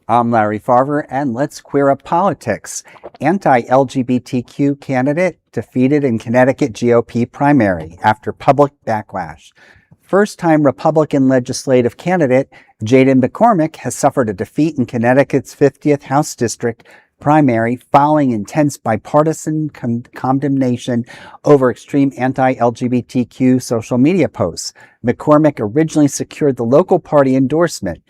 I'm Larry Farver, and let's queer up politics. Anti-LGBTQ candidate defeated in Connecticut GOP primary after public backlash. First-time Republican legislative candidate Jaden McCormick has suffered a defeat in Connecticut's 50th House District primary following intense bipartisan condemnation over extreme anti-LGBTQ social media posts. McCormick originally secured the local party endorsement.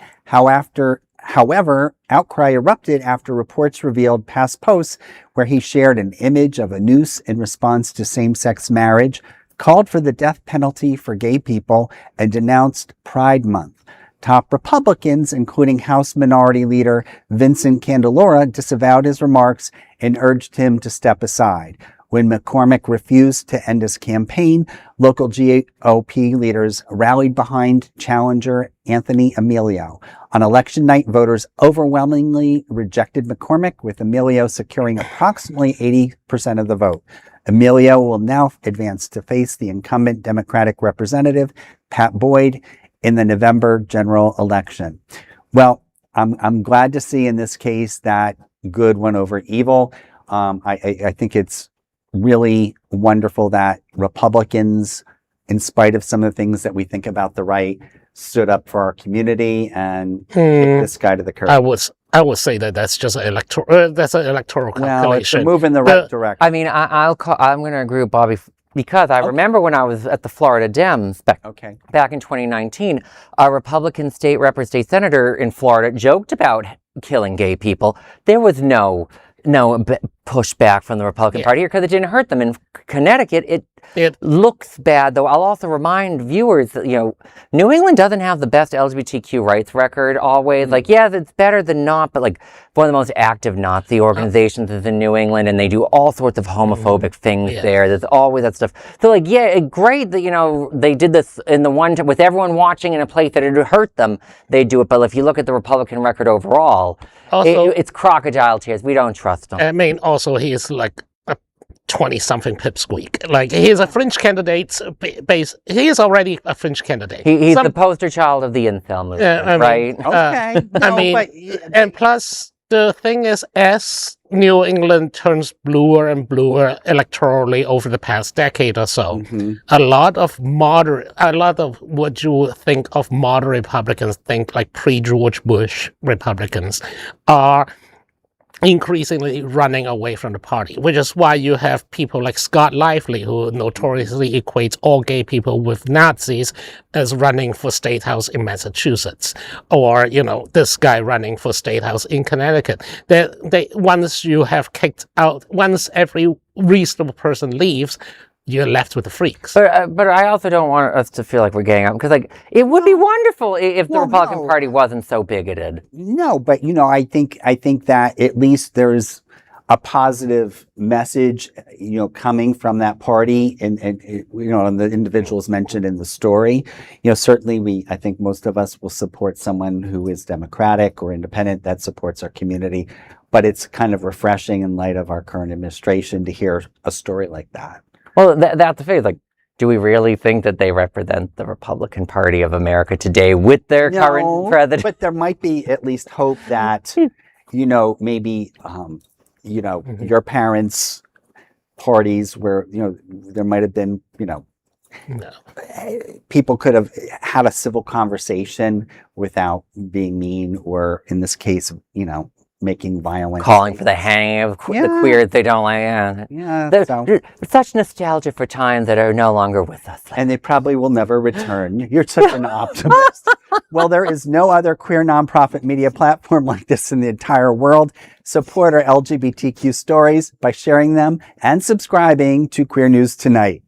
However, outcry erupted after reports revealed past posts where he shared an image of a noose in response to same-sex marriage, called for the death penalty for gay people, and denounced Pride Month. Top Republicans, including House Minority Leader Vincent Candelora, disavowed his remarks and urged him to step aside. When McCormick refused to end his campaign, local GOP leaders rallied behind challenger Anthony Emilio. On election night, voters overwhelmingly rejected McCormick, with Emilio securing approximately 80% of the vote. Emilio will now advance to face the incumbent Democratic representative, Pat Boyd, in the November general election. Well, I'm glad to see in this case that good won over evil. I think it's really wonderful that Republicans, in spite of some of the things that we think about the right, stood up for our community and kicked this guy to the curb. I would say that that's just an electoral. That's an electoral calculation. Well, it's a move in the right direction. I mean, I'm going to agree with Bobby because I remember when I was at the Florida Dems back in 2019, a Republican state senator in Florida joked about killing gay people. There was no pushback from the Republican Party here because it didn't hurt them. In Connecticut, it looks bad, though. I'll also remind viewers that, New England doesn't have the best LGBTQ rights record always. It's better than not, but one of the most active Nazi organizations is in New England, and they do all sorts of homophobic things there. There's always that stuff. So, great that, they did this in the one time with everyone watching in a place that it would hurt them, they do it. But if you look at the Republican record overall, also, it's crocodile tears. We don't trust him. I mean, also, he is like a 20-something pipsqueak. He's a fringe candidate. He is already a fringe candidate. He's the poster child of the incel movement, right? Okay. And plus, the thing is, as New England turns bluer and bluer electorally over the past decade or so, a lot of what you would think of moderate Republicans, think like pre-George Bush Republicans, are increasingly running away from the party, which is why you have people like Scott Lively, who notoriously equates all gay people with Nazis, as running for state house in Massachusetts, or this guy running for state house in Connecticut. Once you have kicked out, once every reasonable person leaves, you're left with the freaks. But I also don't want us to feel like we're ganging up, because it would be wonderful if the Republican Party wasn't so bigoted. No, but I think that at least there's a positive message, coming from that party, and the individuals mentioned in the story. Certainly I think most of us will support someone who is Democratic or independent that supports our community, but it's kind of refreshing in light of our current administration to hear a story like that. Well, that's the thing. Do we really think that they represent the Republican Party of America today with their current president? But there might be at least hope that, maybe, your parents' parties where, there might have been, people could have had a civil conversation without being mean, or in this case, making violence. Calling for the hanging of the queers they don't like. There's such nostalgia for times that are no longer with us. And they probably will never return. You're such an optimist. Well, there is no other queer nonprofit media platform like this in the entire world. Support our LGBTQ stories by sharing them and subscribing to Queer News Tonight.